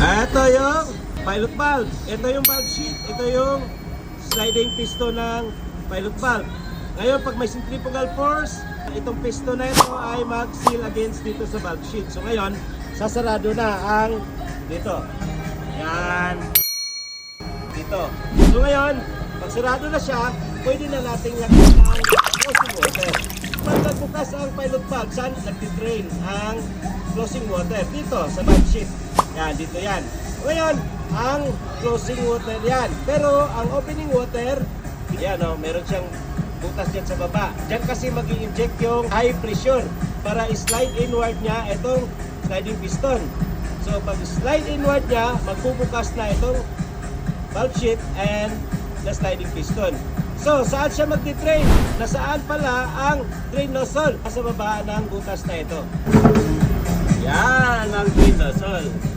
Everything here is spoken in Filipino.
Ito yung pilot valve. Ito yung valve sheet. Ito yung sliding piston ng pilot valve. Ngayon, pag may centrifugal force, itong piston na ito ay mag-seal against dito sa valve sheet. So ngayon, sasarado na ang dito. Yan. Dito. So ngayon, pag sarado na siya, pwede na nating lagyan ng closing water. Pag nagbukas ang pilot valve, saan nagtitrain ang closing water? Dito, sa valve sheet. Yan, dito yan. Ngayon, ang closing water yan. Pero ang opening water, yan o, meron siyang butas dyan sa baba. Diyan kasi mag-i-inject yung high pressure para slide inward niya itong sliding piston. So pag slide inward niya, magbubukas na itong valve sheet and the sliding piston. So saan siya magti-drain? Nasaan pala ang drain nozzle? Sa baba ng butas na ito. Yan ang drain nozzle.